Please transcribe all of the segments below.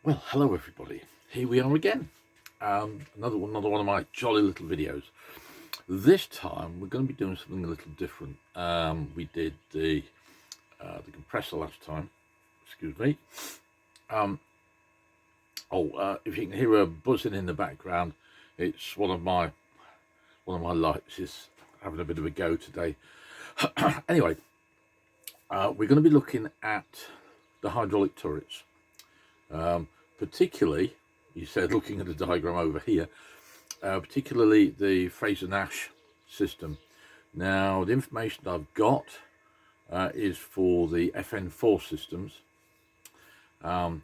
Well, hello everybody. Here we are again. Another one of my jolly little videos. This time we're going to be doing something a little different. We did the compressor last time. Excuse me. If you can hear a buzzing in the background, it's one of my lights is having a bit of a go today. Anyway, we're going to be looking at the hydraulic turrets. Particularly, you said looking at the diagram over here, particularly the Frazer Nash system. Now, the information I've got is for the FN4 systems. The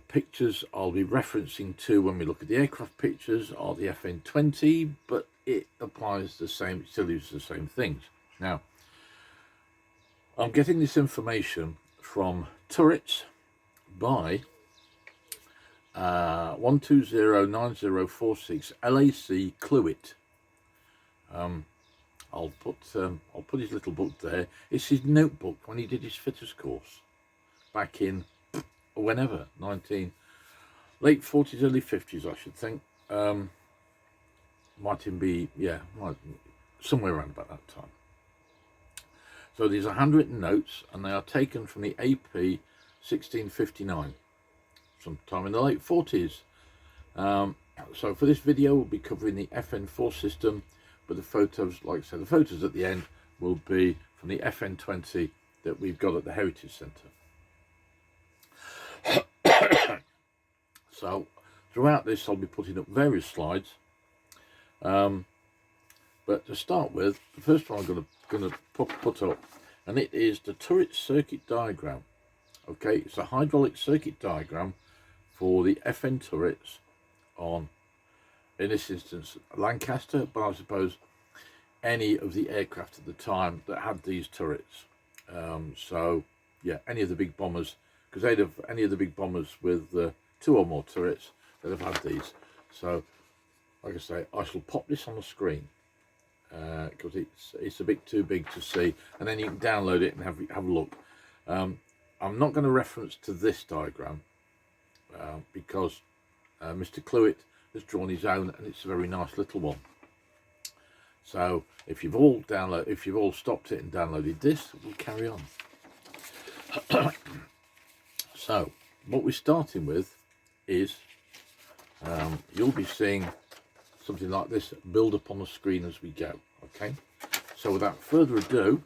pictures I'll be referencing to when we look at the aircraft pictures are the FN20, but it applies the same, it still uses the same things. Now, I'm getting this information from turrets by 1209046 LAC Cluit. I'll put his little book there. It's his notebook when he did his fitters course back in whenever, late 40s, early 50s, I should think. Might even be, somewhere around about that time. So these are handwritten notes, and they are taken from the AP 1659, sometime in the late 40s. So for this video, we'll be covering the FN4 system, but the photos, like I said, the photos at the end will be from the FN20 that we've got at the Heritage Centre. So throughout this, I'll be putting up various slides. But to start with, the first one I'm going to put up, and it is the turret circuit diagram. Okay, it's a hydraulic circuit diagram for the FN turrets on, in this instance, Lancaster, but I suppose any of the aircraft at the time that had these turrets. So yeah, any of the big bombers, because they'd have any of the big bombers with 2 or more turrets, they'd have had these. So like I say, I shall pop this on the screen because it's a bit too big to see, and then you can download it and have a look. I'm not going to reference to this diagram because Mr. Cluit has drawn his own, and it's a very nice little one. So if you've all stopped it and downloaded this, we'll carry on. So what we're starting with is you'll be seeing something like this build up on the screen as we go. Okay, so without further ado,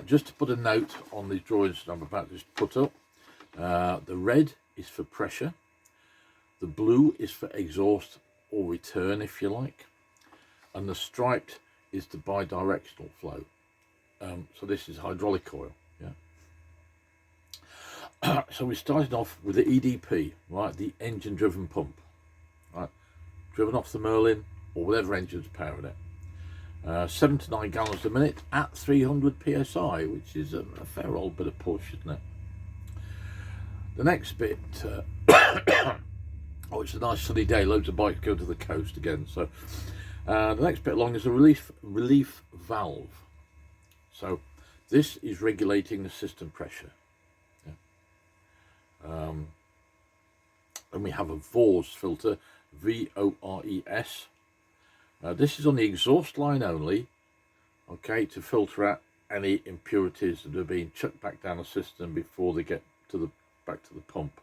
just to put a note on these drawings that I'm about to put up, the red is for pressure, the blue is for exhaust or return, if you like, and the striped is the bidirectional flow. So this is hydraulic oil. Yeah. So we started off with the EDP, right, the engine driven pump, right, driven off the Merlin or whatever engine's powering it. 7 to 9 gallons a minute at 300 psi, which is a fair old bit of push, isn't it? The next bit, oh, it's a nice sunny day, loads of bikes go to the coast again. So the next bit along is a relief valve. So this is regulating the system pressure. Yeah. Then we have a VORS filter, VORES. This is on the exhaust line only, okay, to filter out any impurities that are being chucked back down the system before they get to back to the pump.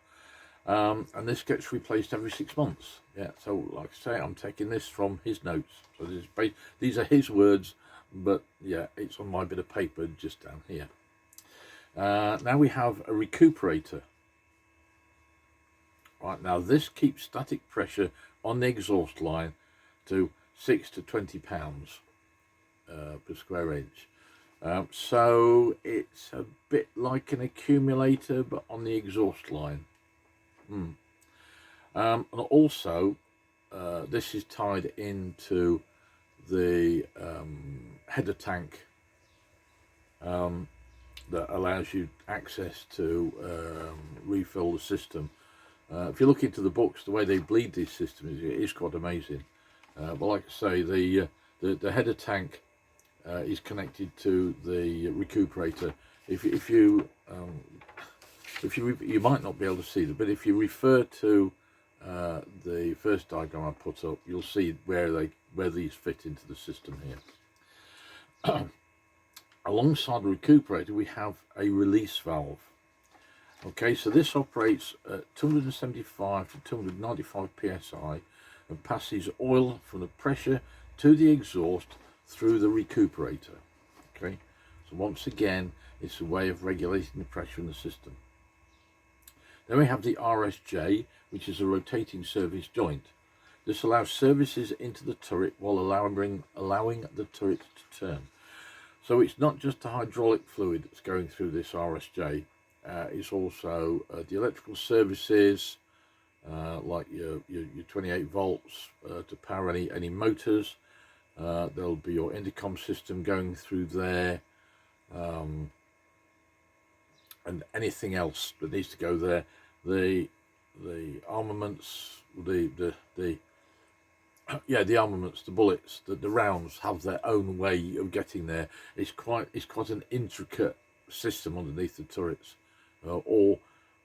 And this gets replaced every 6 months. Yeah, so like I say, I'm taking this from his notes. So these are his words, but yeah, it's on my bit of paper just down here. Now we have a recuperator. Right, now this keeps static pressure on the exhaust line to 6 to 20 pounds per square inch. So it's a bit like an accumulator, but on the exhaust line. And also this is tied into the header tank that allows you access to refill the system. If you look into the books, the way they bleed these systems is quite amazing. But like I say, the header tank is connected to the recuperator. If you if you might not be able to see them, but if you refer to the first diagram I put up, you'll see where these fit into the system here. Alongside the recuperator, we have a release valve. Okay, so this operates at 275 to 295 psi and passes oil from the pressure to the exhaust through the recuperator. Okay, so once again, it's a way of regulating the pressure in the system. Then we have the RSJ, which is a rotating service joint. This allows services into the turret while allowing the turret to turn. So it's not just the hydraulic fluid that's going through this RSJ, it's also the electrical services, like your 28 volts to power any motors. There'll be your intercom system going through there, and anything else that needs to go there. The armaments, the armaments, the bullets, the rounds have their own way of getting there. It's quite an intricate system underneath the turrets, or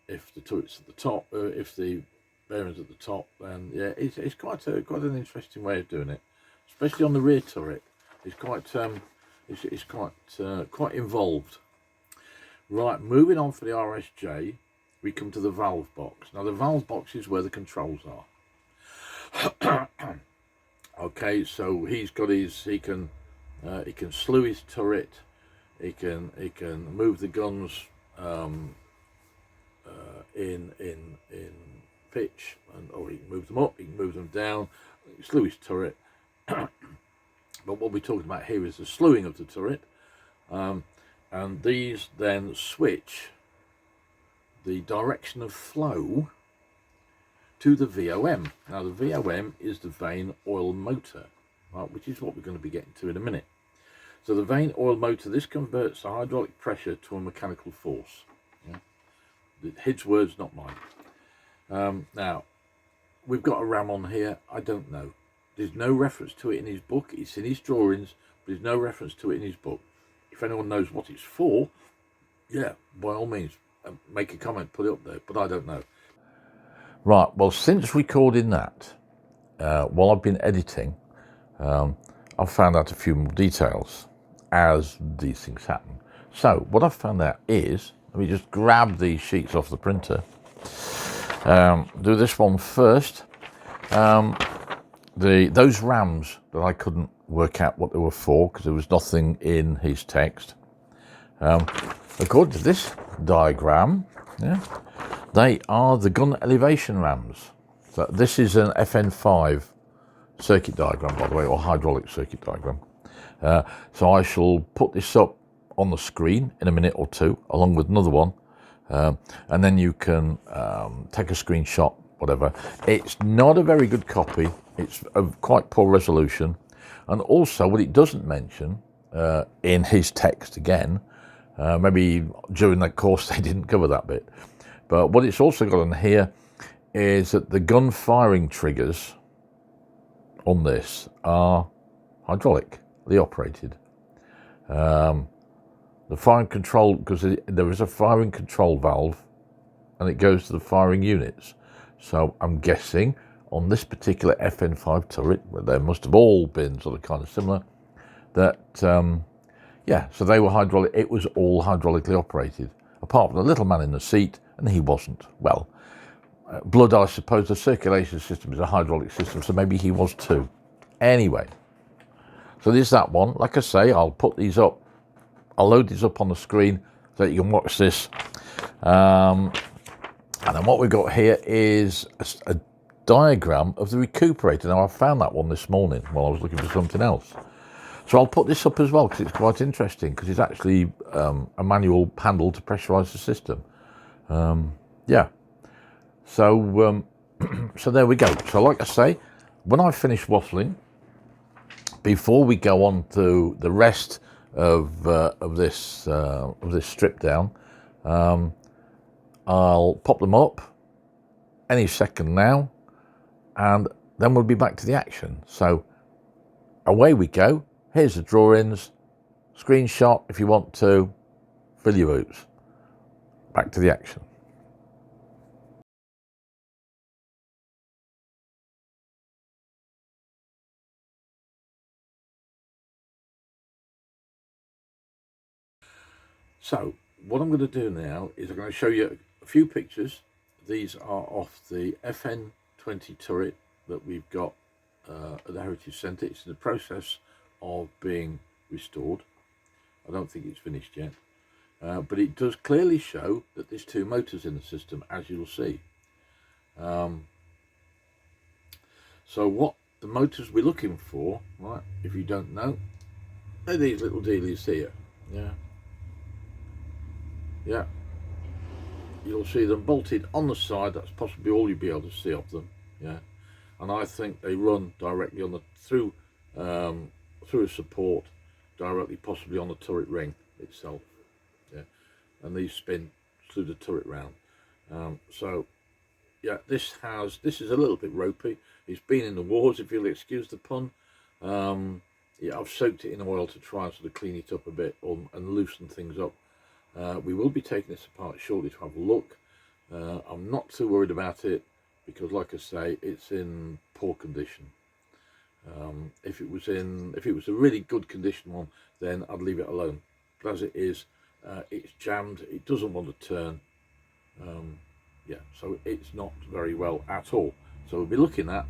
if the turret's at the top, if the bearings at the top, then yeah, it's quite an interesting way of doing it, especially on the rear turret. It's quite involved. Right, moving on for the RSJ, we come to the valve box. Now the valve box is where the controls are. Okay, so he can slew his turret, he can move the guns in pitch, or he can move them up, he can move them down, slew his turret. But what we're talking about here is the slewing of the turret, and these then switch the direction of flow to the VOM. Now the VOM is the vane oil motor, right, which is what we're going to be getting to in a minute. So the vane oil motor, this converts the hydraulic pressure to a mechanical force. Yeah? His words, not mine. Now, we've got a ram on here. I don't know. There's no reference to it in his book. It's in his drawings, but there's no reference to it in his book. If anyone knows what it's for, yeah, by all means, make a comment, put it up there, but I don't know. Right, well, since recording that, while I've been editing, I've found out a few more details, as these things happen. So what I've found out is, let me just grab these sheets off the printer. Do this one first. Those rams that I couldn't work out what they were for because there was nothing in his text. According to this diagram, yeah, they are the gun elevation rams. So this is an FN5 circuit diagram, by the way, or hydraulic circuit diagram. So I shall put this up on the screen in a minute or two, along with another one, and then you can take a screenshot, whatever. It's not a very good copy. It's of quite poor resolution. And also what it doesn't mention in his text, again, maybe during that course they didn't cover that bit, but what it's also got on here is that the gun firing triggers on this are hydraulically operated. The firing control, because there is a firing control valve and it goes to the firing units. So I'm guessing on this particular FN5 turret, where they must have all been sort of kind of similar, that, yeah, so they were hydraulic, it was all hydraulically operated, apart from the little man in the seat, and he wasn't. Well, blood, I suppose, the circulation system is a hydraulic system, so maybe he was too. Anyway, so there's that one. Like I say, I'll put these up, I'll load these up on the screen so that you can watch this. And then what we've got here is a diagram of the recuperator. Now, I found that one this morning while I was looking for something else. So I'll put this up as well because it's quite interesting, because it's actually a manual handle to pressurise the system. Yeah. So, so there we go. So like I say, when I finish waffling, before we go on to the rest of this strip down, I'll pop them up any second now, and then we'll be back to the action. So away we go. Here's the drawings, screenshot if you want to, fill your boots. Back to the action. So what I'm going to do now is I'm going to show you a few pictures. These are off the FN20 turret that we've got at the Heritage Centre. It's in the process of being restored. I don't think it's finished yet, but it does clearly show that there's two motors in the system, as you'll see. So what the motors we're looking for, right, if you don't know, are these little dealies here. Yeah, you'll see them bolted on the side. That's possibly all you'll be able to see of them. Yeah, and I think they run directly on the through a support directly, possibly on the turret ring itself. Yeah, and these spin through the turret round. So yeah, this is a little bit ropey. It's been in the wars, if you'll excuse the pun. Yeah, I've soaked it in oil to try and sort of clean it up a bit and loosen things up. We will be taking this apart shortly to have a look. I'm not too worried about it because, like I say, it's in poor condition. If it was a really good condition one, then I'd leave it alone. But as it is, it's jammed. It doesn't want to turn. Yeah, so it's not very well at all. So we'll be looking at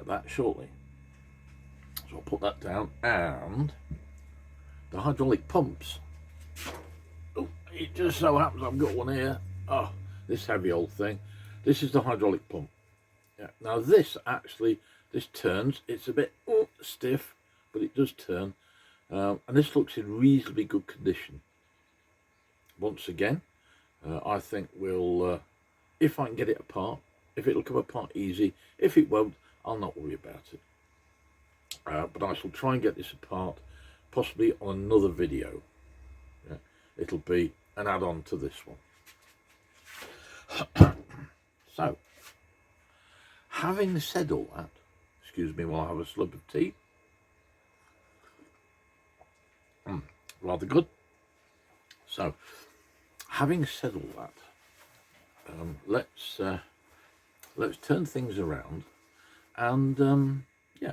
that shortly. So I'll put that down, and the hydraulic pumps. Oh, it just so happens I've got one here. Oh, this heavy old thing. This is the hydraulic pump. Yeah. Now this turns. It's a bit stiff, but it does turn, and this looks in reasonably good condition. Once again, I think we'll, if I can get it apart, if it'll come apart easy. If it won't, I'll not worry about it. But I shall try and get this apart, possibly on another video. Yeah, it'll be an add-on to this one. So, having said all that, excuse me while I have a slug of tea. Rather good. So, having said all that, let's turn things around, and yeah,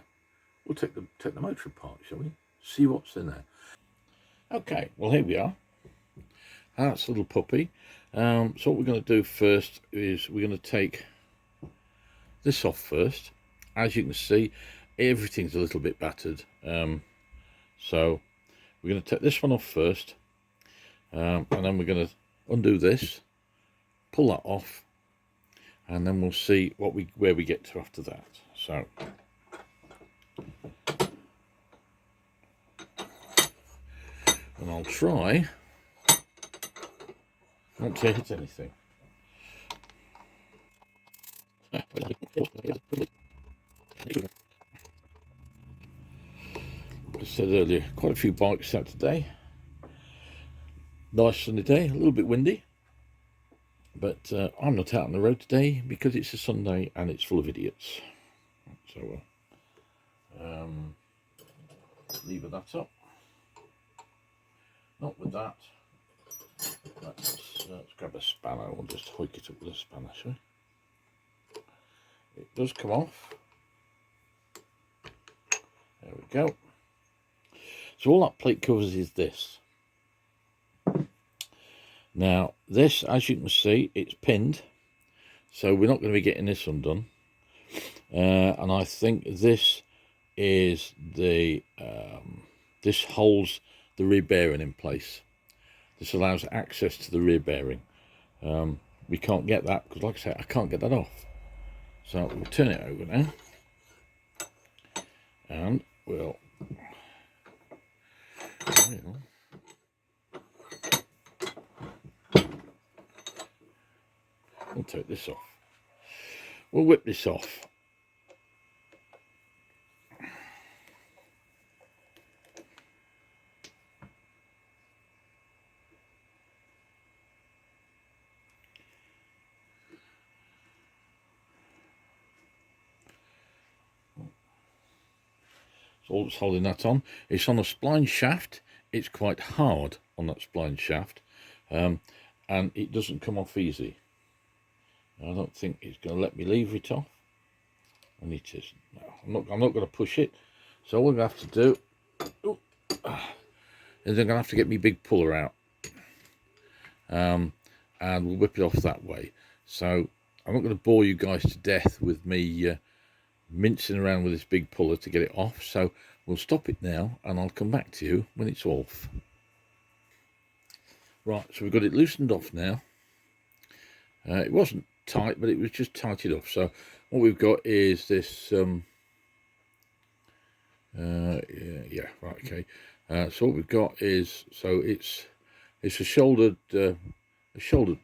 we'll take the motor apart, shall we? See what's in there. Okay, well here we are. That's a little puppy. So what we're going to do first is we're going to take this off first. As you can see, everything's a little bit battered. So we're going to take this one off first, and then we're going to undo this, pull that off, and then we'll see where we get to after that. So and I'll try not to hit anything. As I said earlier, quite a few bikes out today. Nice sunny day, a little bit windy, but I'm not out on the road today because it's a Sunday and it's full of idiots. So lever that up. Not with that. Let's grab a spanner. We'll just hoik it up with a spanner, shall we? It does come off. There we go. So all that plate covers is this. Now this, as you can see, it's pinned, so we're not going to be getting this undone. And I think this is the this holds the rear bearing in place. This allows access to the rear bearing. We can't get that because, like I said, I can't get that off. So we'll turn it over now, and we'll take this off. We'll whip this off. So all that's holding that on, it's on a spline shaft. It's quite hard on that spline shaft, and it doesn't come off easy. I don't think it's going to let me lever it off, and it isn't. No, I'm not going to push it. So what I'm going to have to do, I'm going to have to get me big puller out, and we'll whip it off that way. So I'm not going to bore you guys to death with me mincing around with this big puller to get it off. So we'll stop it now, and I'll come back to you when it's off. Right, so we've got it loosened off now. It wasn't tight, but it was just tight enough. So what we've got is this. Yeah, right, okay. So what we've got is, so it's a shouldered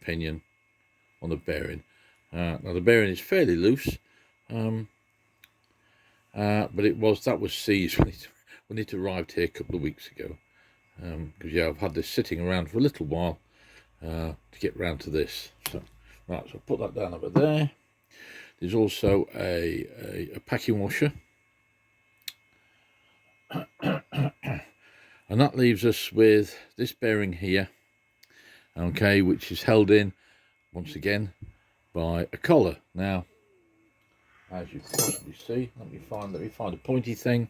pinion on the bearing. Now the bearing is fairly loose, but that was seized when it arrived here a couple of weeks ago. Because yeah, I've had this sitting around for a little while to get round to this. So right, so put that down over there. There's also a packing washer. And that leaves us with this bearing here, okay, which is held in, once again, by a collar. Now, as you can possibly see, let me find a pointy thing.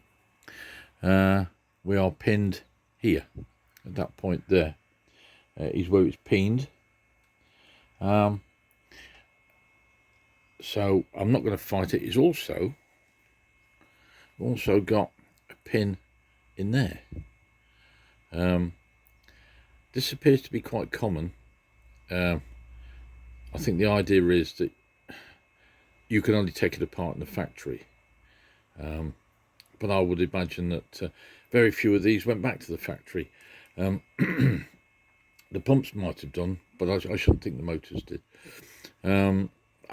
We are pinned here, at that point there, is where it's pinned. So I'm not going to fight it. It's also got a pin in there. This appears to be quite common. I think the idea is that you can only take it apart in the factory, but I would imagine that very few of these went back to the factory. The pumps might have done, but I shouldn't think the motors did. I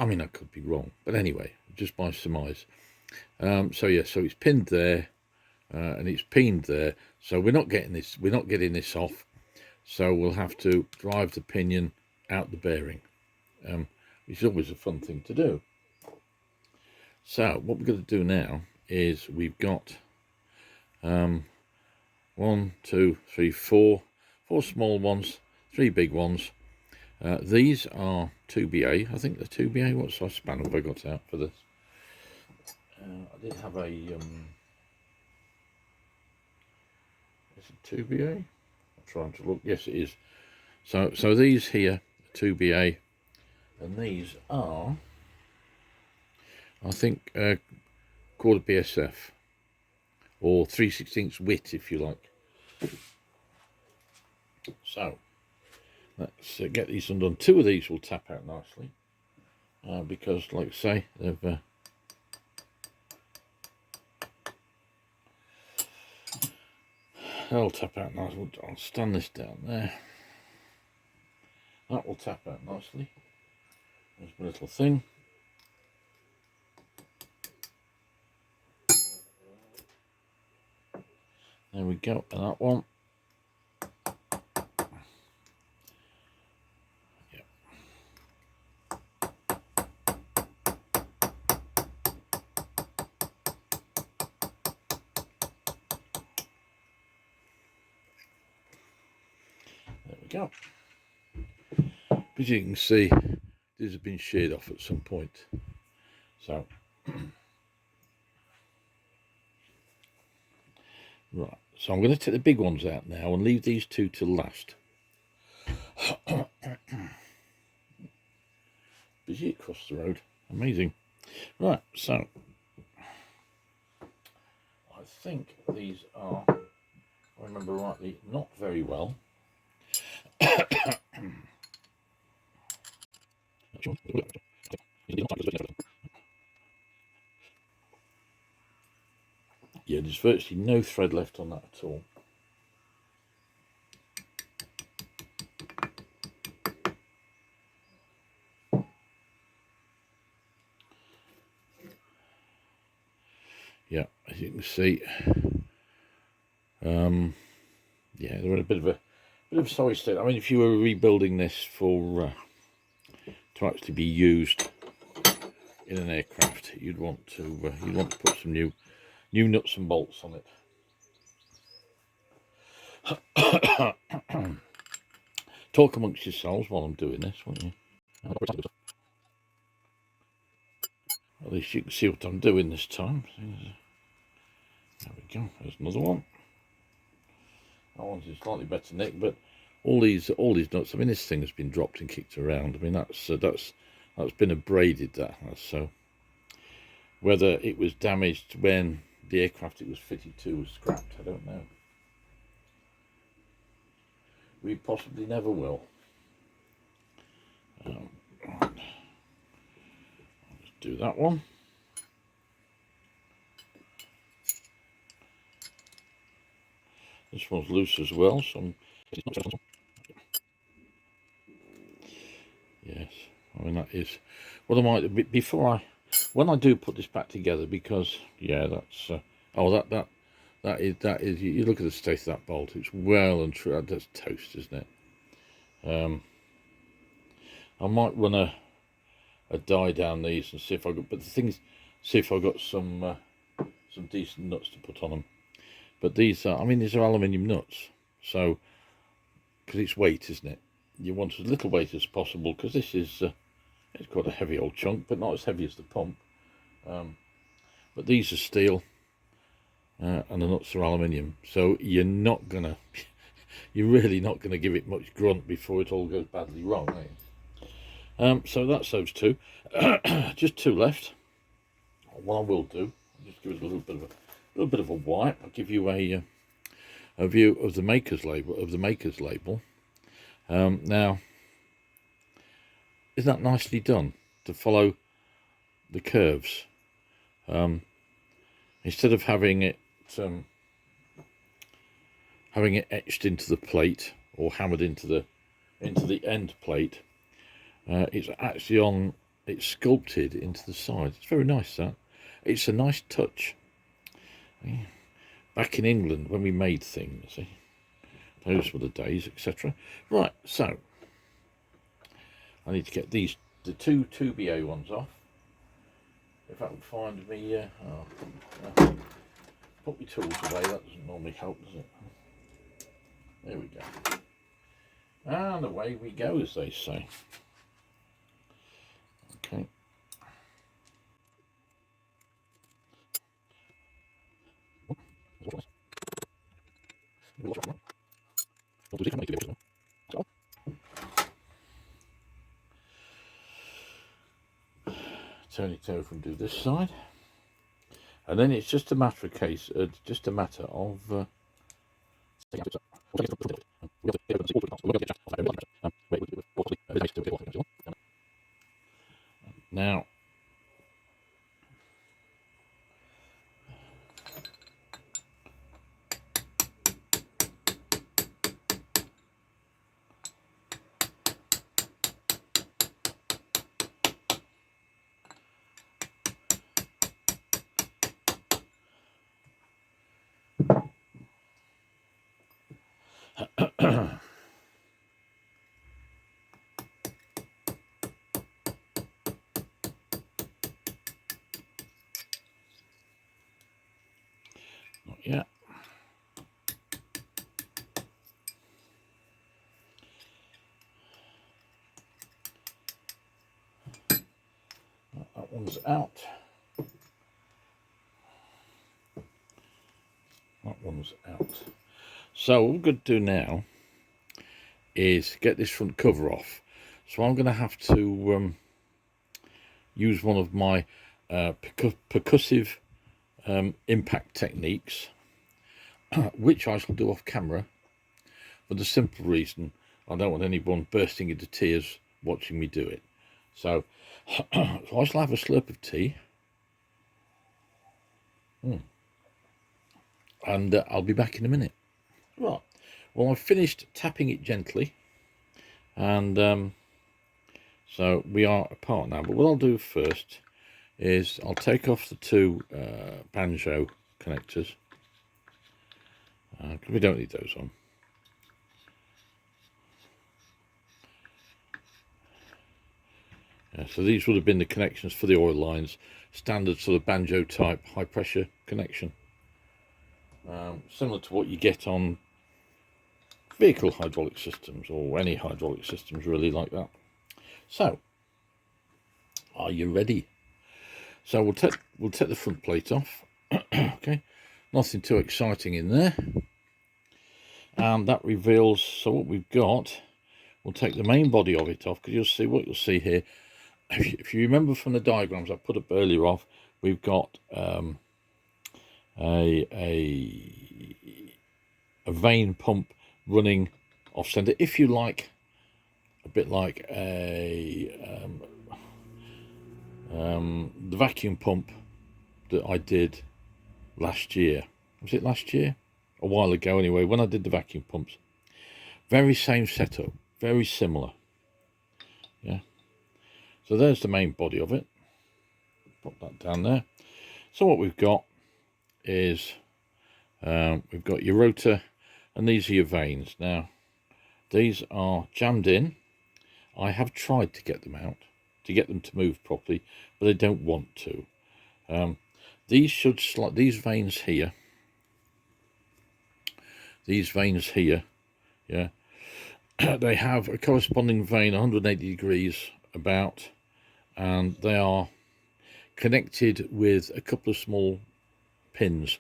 mean, I could be wrong, but anyway, just by surmise. So yeah, so it's pinned there, and it's pinned there. So we're not getting this off. So we'll have to drive the pinion out the bearing, which is always a fun thing to do. So what we're going to do now is we've got 1, 2, 3, 4 small ones, 3 big ones. These are 2BA. I think they're 2BA. What size span have I got out for this? I did have a is it 2BA? I'm trying to look. Yes, it is. So these here are 2BA, and these are, I think, quarter BSF, or 3/16 width, if you like. So let's get these undone. 2 of these will tap out nicely, because, like I say, they'll tap out nicely. I'll stand this down there. That will tap out nicely. There's my little thing. There we go, and that one. Yeah. There we go. As you can see, these have been sheared off at some point. So, right. So I'm going to take the big ones out now and leave these 2 to last. Busy across the road. Amazing. Right, so I think these are, if I remember rightly, not very well. Yeah, there's virtually no thread left on that at all. Yeah, as you can see, yeah, they're in a bit of a sorry state. I mean, if you were rebuilding this for to actually be used in an aircraft, you'd want to put some new nuts and bolts on it. Talk amongst yourselves while I'm doing this, won't you? At least you can see what I'm doing this time. There we go. There's another one. That one's in slightly better nick, but all these nuts. I mean, this thing has been dropped and kicked around. I mean, that's been abraded. That has. So whether it was damaged when the aircraft it was fitted to was scrapped, I don't know. We possibly never will. I'll just do that one. This one's loose as well, so yes, I mean that is what I might before when I do put this back together, because yeah, that's that is you look at the state of that bolt, it's well and true. That's toast, isn't it? I might run a die down these and see if I got, but the thing is, see if I got some decent nuts to put on them. But these are, I mean, these are aluminium nuts, so because it's weight, isn't it? You want as little weight as possible, because this is it's quite a heavy old chunk, but not as heavy as the pump. But these are steel, and the nuts are aluminium, so you're not gonna, you're really not gonna give it much grunt before it all goes badly wrong, are you? So that's those two. Just two left. What I will do, just give it a little bit of a wipe. I'll give you a view of the maker's label. Now, isn't that nicely done to follow the curves? Instead of having it etched into the plate or hammered into the end plate, it's actually it's sculpted into the side. It's very nice. That it's a nice touch. Back in England when we made things, those were the days, etc. Right, so I need to get the two 2BA ones off. If I can find me, put my tools away. That doesn't normally help, does it? There we go. And away we go, as they say. Okay. Turn it over and do this side, and then it's just a matter of now. Not yet. That one's out. That one's out. So what we're going to do now is get this front cover off. So I'm going to have to use one of my percussive impact techniques, which I shall do off camera, for the simple reason I don't want anyone bursting into tears watching me do it. So, so I shall have a slurp of tea, and I'll be back in a minute. Right, well, I've finished tapping it gently, and so we are apart now. But what I'll do first is I'll take off the two banjo connectors, because we don't need those on. So these would have been the connections for the oil lines, standard sort of banjo type high pressure connection, similar to what you get on vehicle hydraulic systems, or any hydraulic systems really like that. So, are you ready? So we'll take the front plate off. Okay, nothing too exciting in there. and that reveals, so what we've got, we'll take the main body of it off, because you'll see what you'll see here. If you remember from the diagrams I put up earlier off, we've got a vane pump running off center, if you like, a bit like the vacuum pump that I did last year. Was it last year? A while ago anyway, when I did the vacuum pumps. Very same setup, very similar. Yeah. So there's the main body of it. Pop that down there. So what we've got is we've got your rotor, and these are your vanes. Now, these are jammed in. I have tried to get them out, to get them to move properly, but they don't want to. These should slide, these vanes here, yeah, they have a corresponding vane 180 degrees about, and they are connected with a couple of small pins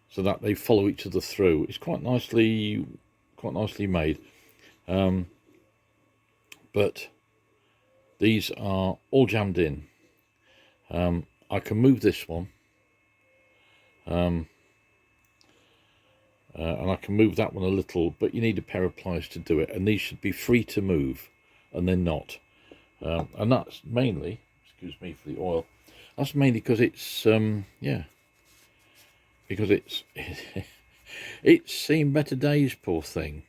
so that they follow each other through. It's quite nicely made, but these are all jammed in. I can move this one, and I can move that one a little, but you need a pair of pliers to do it, and these should be free to move, and they're not. And that's mainly, excuse me for the oil, that's mainly because it's yeah, because it's seen better days, poor thing.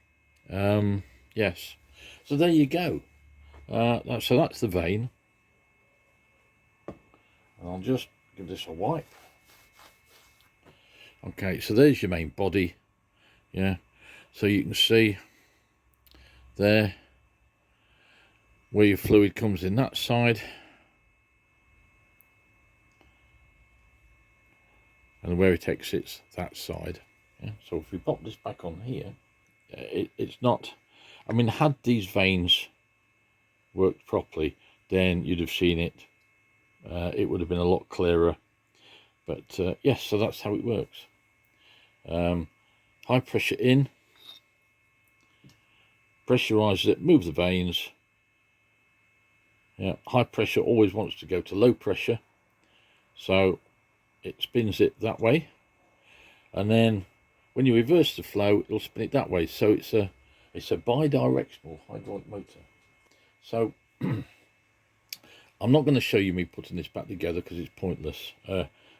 Yes, so there you go. So that's the vane. I'll just give this a wipe. Okay, so there's your main body. Yeah, so you can see there where your fluid comes in that side, and where it exits that side. Yeah, so if we pop this back on here, it's not, I mean, had these vanes worked properly, then you'd have seen it. It would have been a lot clearer. But yes, so that's how it works. High pressure in, pressurize it, move the vanes. Yeah, high pressure always wants to go to low pressure, so it spins it that way, and then when you reverse the flow, it'll spin it that way. So it's a bi-directional hydraulic motor. So I'm not going to show you me putting this back together because it's pointless.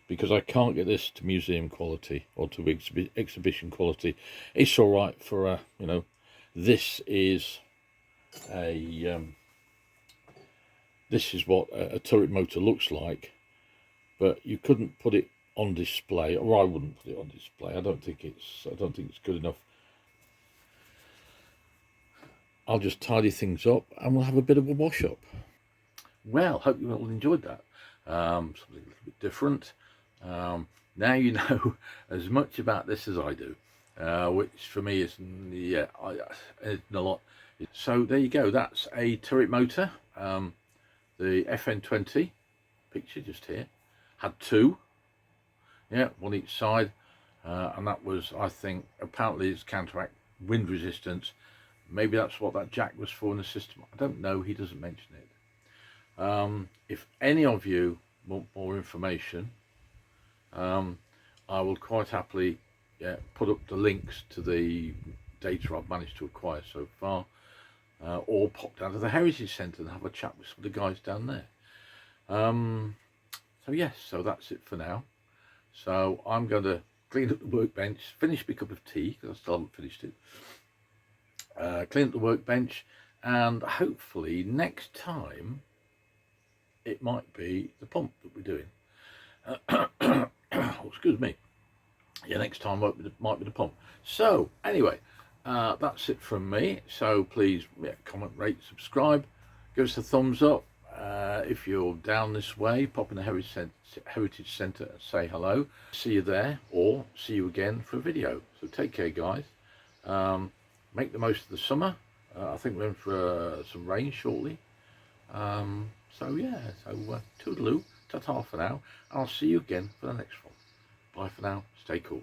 Because I can't get this to museum quality or to exhibition quality. It's all right for you know, this is what a turret motor looks like, but you couldn't put it on display, or I wouldn't put it on display. I don't think it's good enough. I'll just tidy things up and we'll have a bit of a wash up. Well, hope you all enjoyed that. Something a little bit different. Now you know as much about this as I do, which for me is, yeah, it's a lot. So there you go, that's a turret motor. The FN20 picture just here had two, yeah, one each side, and that was, I think, apparently it's counteract wind resistance. Maybe that's what that jack was for in the system. I don't know, he doesn't mention it. If any of you want more information, I will quite happily put up the links to the data I've managed to acquire so far, or pop down to the Heritage Centre and have a chat with some of the guys down there. So yes, so that's it for now. So I'm going to clean up the workbench, finish my cup of tea because I still haven't finished it, clean up the workbench, and hopefully next time it might be the pump that we're doing. Oh, excuse me. Yeah, next time might be the pump. So anyway, that's it from me. So please, comment, rate, subscribe, give us a thumbs up. If you're down this way, pop in the Heritage Centre and say hello. See you there, or see you again for a video. So take care, guys. Make the most of the summer. I think we're in for some rain shortly. So yeah, so toodaloo, ta-ta for now. I'll see you again for the next one. Bye for now. Stay cool.